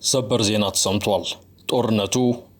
ሰበር ዜና ተሰምቷል። ጦርነቱ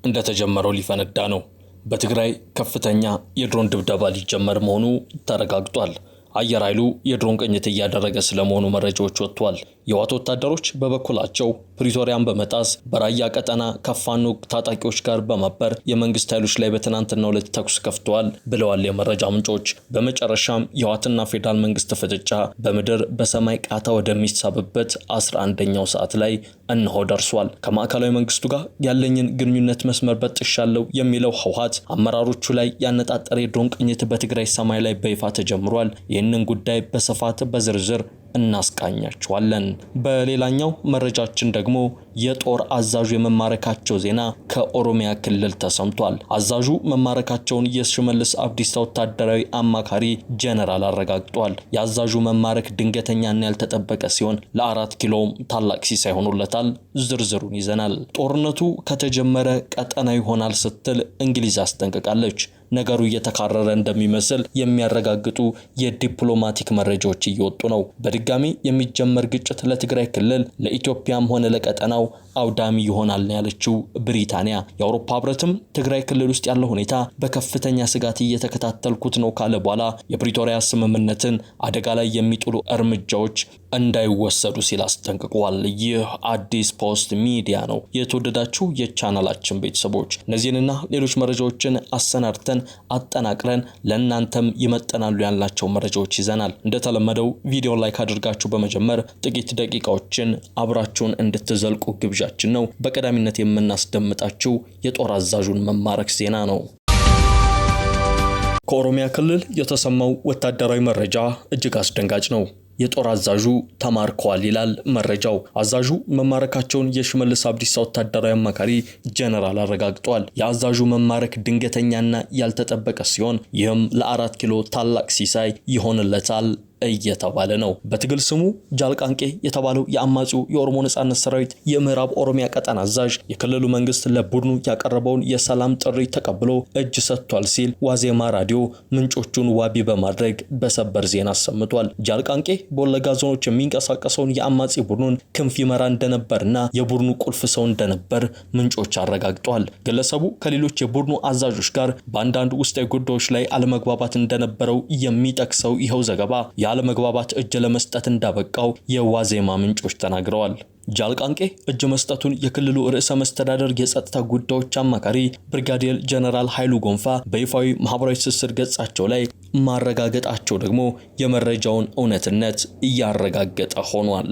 እንደተጀመረው ሊፈነዳ ነው። በትግራይ ከፍተኛ የድሮን ድብደባ ሊጀመር መሆኑ ተረጋግጧል። አየር ኃይሉ የድሮን ቅኝት እያደረገ ስለመሆኑ መረጃዎች ወጥቷል። የዋት ወታደሮች በበኩላቸው ፕሪቶሪያን በመጣስ በራያ ቀጠና ከፋኖ ታጣቂዎች ጋር በማበር የመንግስት ኃይሎች ላይ በትናንትናው ዕለት ተኩስ ከፍተዋል ብለዋል የመረጃ ምንጮች። በመጨረሻም የዋትና ፌደራል መንግስት ፍጥጫ በምድር በሰማይ ቃታ ወደሚሳብበት 11ኛው ሰዓት ላይ እነሆ ደርሷል። ከማዕከላዊ መንግስቱ ጋር ያለኝን ግንኙነት መስመር በጥሻለሁ የሚለው ህወሓት አመራሮቹ ላይ ያነጣጠረ የድሮን ቅኝት በትግራይ ሰማይ ላይ በይፋ ተጀምሯል። ይህንን ጉዳይ በስፋት በዝርዝር እናስቃኛቸዋለን። በሌላኛው መረጃችን ደግሞ የጦር አዛዡ የመማረካቸው ዜና ከኦሮሚያ ክልል ተሰምቷል። አዛዡ መማረካቸውን የሽመልስ አብዲሳ ወታደራዊ አማካሪ ጀነራል አረጋግጧል። የአዛዡ መማረክ ድንገተኛና ያልተጠበቀ ሲሆን ለ4 ኪሎም ታላቅ ሲሳይ ሆኖለታል። ዝርዝሩን ይዘናል። ጦርነቱ ከተጀመረ ቀጠና ይሆናል ስትል እንግሊዝ አስጠንቅቃለች። ነገሩ እየተካረረ እንደሚመስል የሚያረጋግጡ የዲፕሎማቲክ መረጃዎች እየወጡ ነው። በድጋሚ የሚጀመር ግጭት ለትግራይ ክልል ለኢትዮጵያም ሆነ ለቀጠናው አውዳሚ ይሆናል ያለችው ብሪታንያ፣ የአውሮፓ ህብረትም ትግራይ ክልል ውስጥ ያለው ሁኔታ በከፍተኛ ስጋት እየተከታተልኩት ነው ካለ በኋላ የፕሪቶሪያ ስምምነትን አደጋ ላይ የሚጥሉ እርምጃዎች እንዳይወሰዱ ሲል አስጠንቅቋል። ይህ አዲስ ፖስት ሚዲያ ነው። የተወደዳችሁ የቻናላችን ቤተሰቦች እነዚህንና ሌሎች መረጃዎችን አሰናድተን አጠናቅረን ለእናንተም ይመጠናሉ ያልናቸው መረጃዎች ይዘናል። እንደተለመደው ቪዲዮ ላይክ አድርጋችሁ በመጀመር ጥቂት ደቂቃዎችን አብራችሁን እንድትዘልቁ ግብዣችን ነው። በቀዳሚነት የምናስደምጣችሁ የጦር አዛዡን መማረክ ዜና ነው። ከኦሮሚያ ክልል የተሰማው ወታደራዊ መረጃ እጅግ አስደንጋጭ ነው። የጦር አዛዡ ተማርከዋል ይላል መረጃው። አዛዡ መማረካቸውን የሽመልስ አብዲሳ ወታደራዊ አማካሪ ጀነራል አረጋግጧል። የአዛዡ መማረክ ድንገተኛና ያልተጠበቀ ሲሆን ይህም ለ4 ኪሎ ታላቅ ሲሳይ ይሆንለታል እየተባለ ነው። በትግል ስሙ ጃልቃንቄ የተባለው የአማጺው የኦሮሞ ነጻነት ሰራዊት የምዕራብ ኦሮሚያ ቀጠና አዛዥ የክልሉ መንግስት ለቡድኑ ያቀረበውን የሰላም ጥሪ ተቀብሎ እጅ ሰጥቷል ሲል ዋዜማ ራዲዮ ምንጮቹን ዋቢ በማድረግ በሰበር ዜና አሰምቷል። ጃልቃንቄ በወለጋ ዞኖች የሚንቀሳቀሰውን የአማጺ ቡድኑን ክንፍ ይመራ እንደነበርና የቡድኑ ቁልፍ ሰው እንደነበር ምንጮች አረጋግጠዋል። ግለሰቡ ከሌሎች የቡድኑ አዛዦች ጋር በአንዳንድ ውስጣዊ ጉዳዮች ላይ አለመግባባት እንደነበረው የሚጠቅሰው ይኸው ዘገባ ያለመግባባት እጅ ለመስጠት እንዳበቃው የዋዜማ ምንጮች ተናግረዋል። ጃልቃንቄ እጅ መስጠቱን የክልሉ ርዕሰ መስተዳደር የጸጥታ ጉዳዮች አማካሪ ብርጋዴር ጀነራል ኃይሉ ጎንፋ በይፋዊ ማህበራዊ ትስስር ገጻቸው ላይ ማረጋገጣቸው ደግሞ የመረጃውን እውነትነት እያረጋገጠ ሆኗል።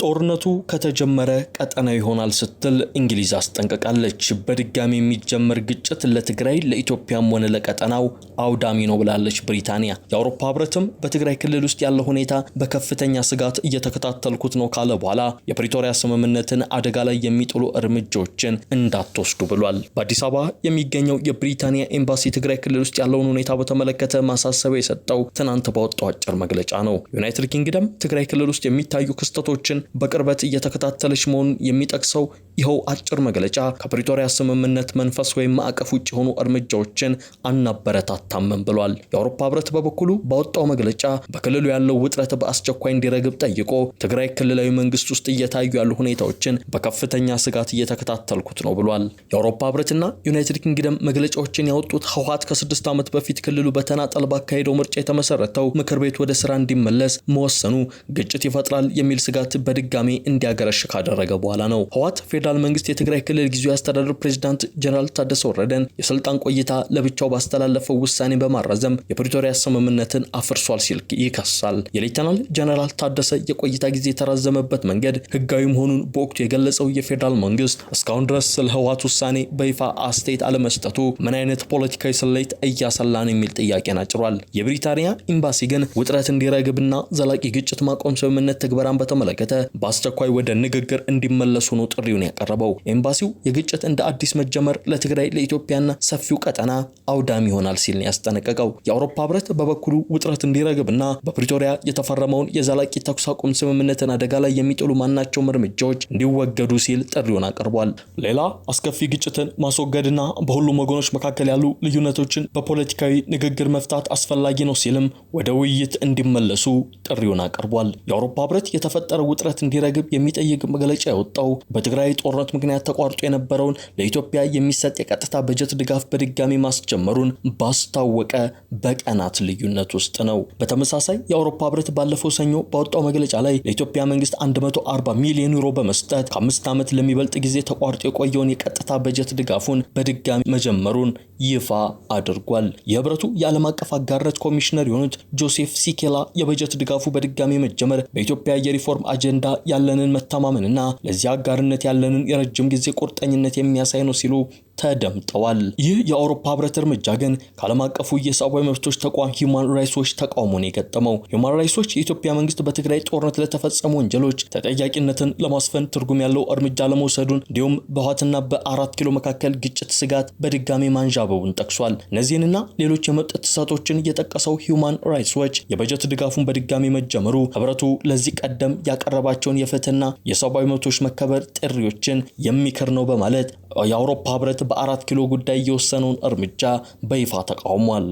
ጦርነቱ ከተጀመረ ቀጠና ይሆናል ስትል እንግሊዝ አስጠንቅቃለች። በድጋሚ የሚጀመር ግጭት ለትግራይ ለኢትዮጵያም ሆነ ለቀጠናው አውዳሚ ነው ብላለች ብሪታንያ። የአውሮፓ ህብረትም በትግራይ ክልል ውስጥ ያለው ሁኔታ በከፍተኛ ስጋት እየተከታተልኩት ነው ካለ በኋላ የፕሪቶሪያ ስምምነትን አደጋ ላይ የሚጥሉ እርምጃዎችን እንዳትወስዱ ብሏል። በአዲስ አበባ የሚገኘው የብሪታንያ ኤምባሲ ትግራይ ክልል ውስጥ ያለውን ሁኔታ በተመለከተ ማሳሰቢያ የሰጠው ትናንት ባወጣው አጭር መግለጫ ነው። ዩናይትድ ኪንግደም ትግራይ ክልል ውስጥ የሚታዩ ክስተቶችን በቅርበት እየተከታተለች መሆኑን የሚጠቅሰው ይኸው አጭር መግለጫ ከፕሪቶሪያ ስምምነት መንፈስ ወይም ማዕቀፍ ውጭ የሆኑ እርምጃዎችን አናበረታታም ብሏል። የአውሮፓ ህብረት በበኩሉ ባወጣው መግለጫ በክልሉ ያለው ውጥረት በአስቸኳይ እንዲረግብ ጠይቆ ትግራይ ክልላዊ መንግስት ውስጥ እየታዩ ያሉ ሁኔታዎችን በከፍተኛ ስጋት እየተከታተልኩት ነው ብሏል። የአውሮፓ ህብረትና ዩናይትድ ኪንግደም መግለጫዎችን ያወጡት ህወሓት ከ6 ዓመት በፊት ክልሉ በተናጠል ባካሄደው ምርጫ የተመሰረተው ምክር ቤት ወደ ስራ እንዲመለስ መወሰኑ ግጭት ይፈጥራል የሚል ስጋት በድጋሚ እንዲያገረሽ ካደረገ በኋላ ነው። ህወሓት ፌደራል መንግስት የትግራይ ክልል ጊዜያዊ አስተዳደር ፕሬዝዳንት ጀነራል ታደሰ ወረደን የስልጣን ቆይታ ለብቻው ባስተላለፈው ውሳኔ በማራዘም የፕሪቶሪያ ስምምነትን አፍርሷል ሲል ይከሳል። የሌተናል ጀነራል ታደሰ የቆይታ ጊዜ የተራዘመበት መንገድ ህጋዊ መሆኑን በወቅቱ የገለጸው የፌደራል መንግስት እስካሁን ድረስ ስለ ህወሓት ውሳኔ በይፋ አስተያየት አለመስጠቱ ምን አይነት ፖለቲካዊ ስሌት እያሰላ ነው የሚል ጥያቄን አጭሯል። የብሪታንያ ኤምባሲ ግን ውጥረት እንዲረግብና ዘላቂ ግጭት ማቆም ስምምነት ተግባራን በተመለከተ በአስቸኳይ ወደ ንግግር እንዲመለሱ ነው ጥሪውን ያቀረበው። ኤምባሲው የግጭት እንደ አዲስ መጀመር ለትግራይ ለኢትዮጵያና ሰፊው ቀጠና አውዳሚ ይሆናል ሲል ያስጠነቀቀው። የአውሮፓ ህብረት በበኩሉ ውጥረት እንዲረግብና በፕሪቶሪያ የተፈረመውን የዘላቂ ተኩስ አቁም ስምምነትን አደጋ ላይ የሚጥሉ ማናቸውም እርምጃዎች እንዲወገዱ ሲል ጥሪውን አቅርቧል። ሌላ አስከፊ ግጭትን ማስወገድና በሁሉም ወገኖች መካከል ያሉ ልዩነቶችን በፖለቲካዊ ንግግር መፍታት አስፈላጊ ነው ሲልም ወደ ውይይት እንዲመለሱ ጥሪውን አቅርቧል። የአውሮፓ ህብረት የተፈጠረው ውጥረት ውጥረት እንዲረግብ የሚጠይቅ መግለጫ ያወጣው በትግራይ ጦርነት ምክንያት ተቋርጦ የነበረውን ለኢትዮጵያ የሚሰጥ የቀጥታ በጀት ድጋፍ በድጋሚ ማስጀመሩን ባስታወቀ በቀናት ልዩነት ውስጥ ነው። በተመሳሳይ የአውሮፓ ህብረት ባለፈው ሰኞ ባወጣው መግለጫ ላይ ለኢትዮጵያ መንግስት 140 ሚሊዮን ዩሮ በመስጠት ከ5 ዓመት ለሚበልጥ ጊዜ ተቋርጦ የቆየውን የቀጥታ በጀት ድጋፉን በድጋሚ መጀመሩን ይፋ አድርጓል። የህብረቱ የዓለም አቀፍ አጋርነት ኮሚሽነር የሆኑት ጆሴፍ ሲኬላ የበጀት ድጋፉ በድጋሚ መጀመር በኢትዮጵያ የሪፎርም አጀንዳ ያለንን መተማመንና ለዚህ አጋርነት ያለንን የረጅም ጊዜ ቁርጠኝነት የሚያሳይ ነው ሲሉ ተደምጠዋል። ይህ የአውሮፓ ህብረት እርምጃ ግን ከዓለም አቀፉ የሰብአዊ መብቶች ተቋም ሂውማን ራይትስ ዎች ተቃውሞን የገጠመው። ሂውማን ራይትስ ዎች የኢትዮጵያ መንግስት በትግራይ ጦርነት ለተፈጸሙ ወንጀሎች ተጠያቂነትን ለማስፈን ትርጉም ያለው እርምጃ ለመውሰዱን እንዲሁም በህወሓትና በ4 ኪሎ መካከል ግጭት ስጋት በድጋሚ ማንዣበቡን ጠቅሷል። እነዚህንና ሌሎች የመብት ጥሰቶችን የጠቀሰው ሂውማን ራይትስ ዎች የበጀት ድጋፉን በድጋሚ መጀመሩ ህብረቱ ለዚህ ቀደም ያቀረባቸውን የፍትህና የሰብአዊ መብቶች መከበር ጥሪዎችን የሚክር ነው በማለት የአውሮፓ ህብረት በ4 ኪሎ ጉዳይ የወሰነውን እርምጃ በይፋ ተቃውሟል።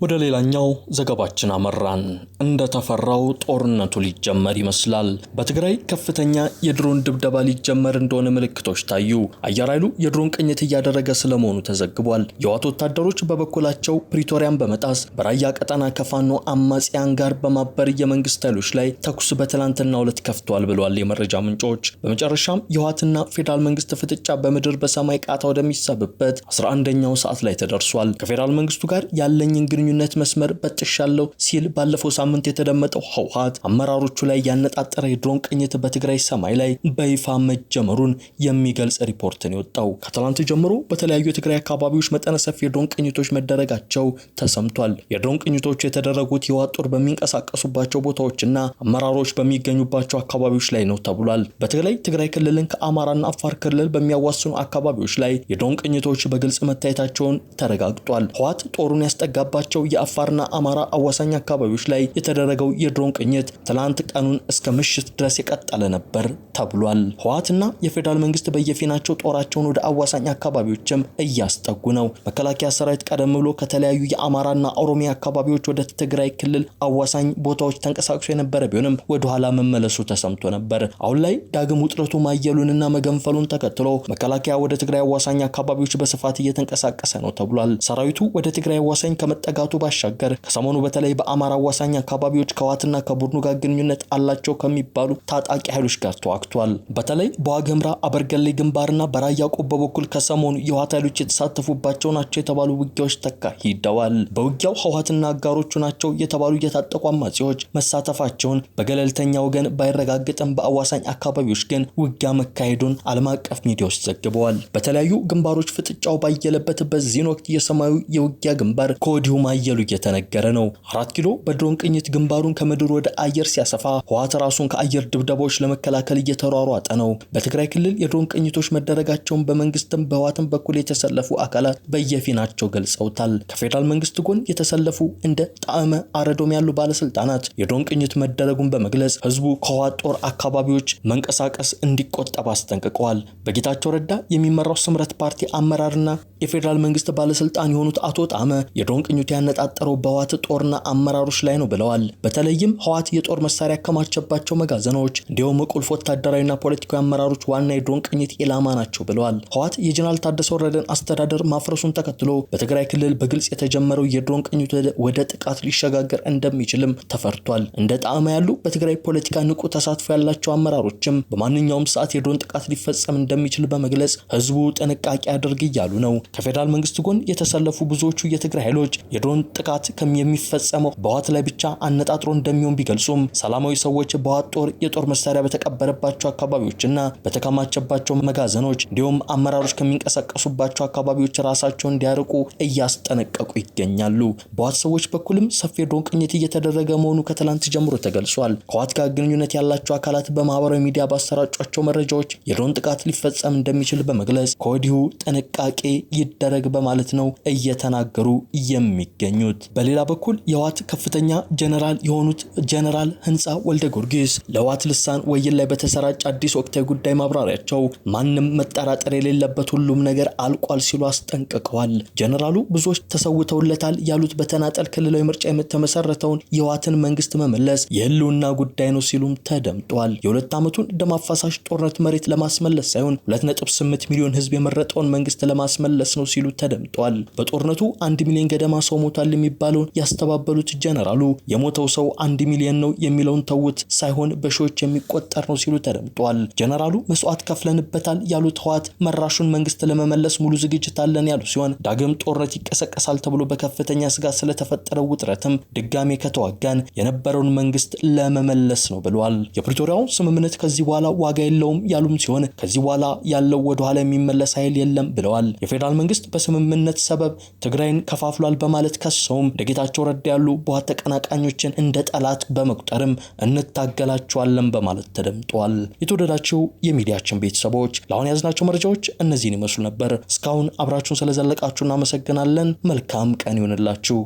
ወደ ሌላኛው ዘገባችን አመራን። እንደተፈራው ጦርነቱ ሊጀመር ይመስላል። በትግራይ ከፍተኛ የድሮን ድብደባ ሊጀመር እንደሆነ ምልክቶች ታዩ። አየር ኃይሉ የድሮን ቅኝት እያደረገ ስለመሆኑ ተዘግቧል። የህወሓት ወታደሮች በበኩላቸው ፕሪቶሪያን በመጣስ በራያ ቀጠና ከፋኖ አማጽያን ጋር በማበር የመንግስት ኃይሎች ላይ ተኩስ በትላንትናው ዕለት ከፍተዋል ብለዋል የመረጃ ምንጮች። በመጨረሻም የህወሓትና ፌዴራል መንግስት ፍጥጫ በምድር በሰማይ ቃታ ወደሚሳብበት 11ኛው ሰዓት ላይ ተደርሷል። ከፌዴራል መንግስቱ ጋር ያለኝን ግንኙነት መስመር በጥሻለሁ ሲል ባለፈው ሳምንት የተደመጠው ህወሓት አመራሮቹ ላይ ያነጣጠረ የድሮን ቅኝት በትግራይ ሰማይ ላይ በይፋ መጀመሩን የሚገልጽ ሪፖርትን የወጣው ከትላንት ጀምሮ በተለያዩ የትግራይ አካባቢዎች መጠነ ሰፊ የድሮን ቅኝቶች መደረጋቸው ተሰምቷል። የድሮን ቅኝቶቹ የተደረጉት የህወሓት ጦር በሚንቀሳቀሱባቸው ቦታዎችና አመራሮች በሚገኙባቸው አካባቢዎች ላይ ነው ተብሏል። በተለይ ትግራይ ክልልን ከአማራና አፋር ክልል በሚያዋስኑ አካባቢዎች ላይ የድሮን ቅኝቶች በግልጽ መታየታቸውን ተረጋግጧል። ህወሓት ጦሩን ያስጠጋባቸው የአፋርና አማራ አዋሳኝ አካባቢዎች ላይ የተደረገው የድሮን ቅኝት ትላንት ቀኑን እስከ ምሽት ድረስ የቀጠለ ነበር ተብሏል። ህወሓትና የፌዴራል መንግስት በየፊናቸው ጦራቸውን ወደ አዋሳኝ አካባቢዎችም እያስጠጉ ነው። መከላከያ ሰራዊት ቀደም ብሎ ከተለያዩ የአማራና ኦሮሚያ አካባቢዎች ወደ ትግራይ ክልል አዋሳኝ ቦታዎች ተንቀሳቅሶ የነበረ ቢሆንም ወደ ኋላ መመለሱ ተሰምቶ ነበር። አሁን ላይ ዳግም ውጥረቱ ማየሉንና መገንፈሉን ተከትሎ መከላከያ ወደ ትግራይ አዋሳኝ አካባቢዎች በስፋት እየተንቀሳቀሰ ነው ተብሏል። ሰራዊቱ ወደ ትግራይ አዋሳኝ ከመጠጋቱ ባሻገር ከሰሞኑ በተለይ በአማራ አዋሳኝ አካባቢዎች ከህወሓትና ከቡድኑ ጋር ግንኙነት አላቸው ከሚባሉ ታጣቂ ኃይሎች ጋር ተዋግቷል። በተለይ በዋግምራ አበርገሌ ግንባርና በራያ ቆቦ በኩል ከሰሞኑ የህወሓት ኃይሎች የተሳተፉባቸው ናቸው የተባሉ ውጊያዎች ተካሂደዋል። በውጊያው ህወሓትና አጋሮቹ ናቸው የተባሉ የታጠቁ አማጺዎች መሳተፋቸውን በገለልተኛ ወገን ባይረጋግጥም በአዋሳኝ አካባቢዎች ግን ውጊያ መካሄዱን ዓለም አቀፍ ሚዲያዎች ዘግበዋል። በተለያዩ ግንባሮች ፍጥጫው ባየለበት በዚህ ወቅት የሰማዩ የውጊያ ግንባር ከወዲሁ ማየሉ እየተነገረ ነው። 4 ኪሎ በድሮን ቅኝት ግንባሩን ከምድር ወደ አየር ሲያሰፋ ህወሓት ራሱን ከአየር ድብደባዎች ለመከላከል እየተሯሯጠ ነው። በትግራይ ክልል የድሮን ቅኝቶች መደረጋቸውን በመንግስትም በህወሓትም በኩል የተሰለፉ አካላት በየፊናቸው ገልጸውታል። ከፌዴራል መንግስት ጎን የተሰለፉ እንደ ጣዕመ አረዶም ያሉ ባለስልጣናት የድሮን ቅኝት መደረጉን በመግለጽ ህዝቡ ከህወሓት ጦር አካባቢዎች መንቀሳቀስ እንዲቆጠብ አስጠንቅቀዋል። በጌታቸው ረዳ የሚመራው ስምረት ፓርቲ አመራርና የፌዴራል መንግስት ባለስልጣን የሆኑት አቶ ጣዕመ የድሮን ቅኝቱ ያነጣጠረው በህወሓት ጦርና አመራሮች ላይ ነው ብለዋል። በተለይም ህወሓት የጦር መሳሪያ ያከማቸባቸው መጋዘኖች እንዲሁም ቁልፍ ወታደራዊና ፖለቲካዊ አመራሮች ዋና የድሮን ቅኝት ኢላማ ናቸው ብለዋል። ህወሓት የጀነራል ታደሰ ወረደን አስተዳደር ማፍረሱን ተከትሎ በትግራይ ክልል በግልጽ የተጀመረው የድሮን ቅኝት ወደ ጥቃት ሊሸጋገር እንደሚችልም ተፈርቷል። እንደ ጣዕመ ያሉ በትግራይ ፖለቲካ ንቁ ተሳትፎ ያላቸው አመራሮችም በማንኛውም ሰዓት የድሮን ጥቃት ሊፈጸም እንደሚችል በመግለጽ ህዝቡ ጥንቃቄ አድርግ እያሉ ነው። ከፌዴራል መንግስት ጎን የተሰለፉ ብዙዎቹ የትግራይ ኃይሎች የድሮን ጥቃት የሚፈጸመው በህወሓት ላይ ብቻ አነጣጥሮ እንደሚሆን ቢገልጹም ሰላማዊ ሰዎች በህወሓት ጦር የጦር መሳሪያ በተቀበረባቸው አካባቢዎችና በተከማቸባቸው መጋዘኖች እንዲሁም አመራሮች ከሚንቀሳቀሱባቸው አካባቢዎች ራሳቸውን እንዲያርቁ እያስጠነቀቁ ይገኛሉ። በህወሓት ሰዎች በኩልም ሰፊ የድሮን ቅኝት እየተደረገ መሆኑ ከትላንት ጀምሮ ተገልጿል። ከህወሓት ጋር ግንኙነት ያላቸው አካላት በማህበራዊ ሚዲያ ባሰራጯቸው መረጃዎች የድሮን ጥቃት ሊፈጸም እንደሚችል በመግለጽ ከወዲሁ ጥንቃቄ ይደረግ በማለት ነው እየተናገሩ የሚገኙ የሚገኙት። በሌላ በኩል የህወሓት ከፍተኛ ጀነራል የሆኑት ጀነራል ህንጻ ወልደ ጊዮርጊስ ለህወሓት ልሳን ወይን ላይ በተሰራጨ አዲስ ወቅታዊ ጉዳይ ማብራሪያቸው ማንም መጠራጠር የሌለበት ሁሉም ነገር አልቋል ሲሉ አስጠንቅቀዋል። ጀነራሉ ብዙዎች ተሰውተውለታል ያሉት በተናጠል ክልላዊ ምርጫ የተመሰረተውን የህወሓትን መንግስት መመለስ የህልውና ጉዳይ ነው ሲሉም ተደምጧል። የሁለት ዓመቱን ደም አፋሳሽ ጦርነት መሬት ለማስመለስ ሳይሆን 2.8 ሚሊዮን ህዝብ የመረጠውን መንግስት ለማስመለስ ነው ሲሉ ተደምጧል። በጦርነቱ 1 ሚሊዮን ገደማ ሰው ሞቷል የሚባለውን ያስተባበሉት ጀነራሉ የሞተው ሰው 1 ሚሊዮን ነው የሚለውን ተውት ሳይሆን በሺዎች የሚቆጠር ነው ሲሉ ተደምጧል። ጀነራሉ መስዋዕት ከፍለንበታል ያሉት ህወሓት መራሹን መንግስት ለመመለስ ሙሉ ዝግጅት አለን ያሉ ሲሆን ዳግም ጦርነት ይቀሰቀሳል ተብሎ በከፍተኛ ስጋት ስለተፈጠረው ውጥረትም ድጋሜ ከተዋጋን የነበረውን መንግስት ለመመለስ ነው ብለዋል። የፕሪቶሪያው ስምምነት ከዚህ በኋላ ዋጋ የለውም ያሉም ሲሆን ከዚህ በኋላ ያለው ወደ ኋላ የሚመለስ ኃይል የለም ብለዋል። የፌዴራል መንግስት በስምምነት ሰበብ ትግራይን ከፋፍሏል በማለት ከሰውም ጌታቸው ረዳ ያሉ በህወሓት ተቀናቃኞችን እንደ ጠላት በመቁጠርም እንታገላቸዋለን በማለት ተደምጧል። የተወደዳችሁ የሚዲያችን ቤተሰቦች ለአሁን ያዝናቸው መረጃዎች እነዚህን ይመስሉ ነበር። እስካሁን አብራችሁን ስለዘለቃችሁ እናመሰግናለን። መልካም ቀን ይሁንላችሁ።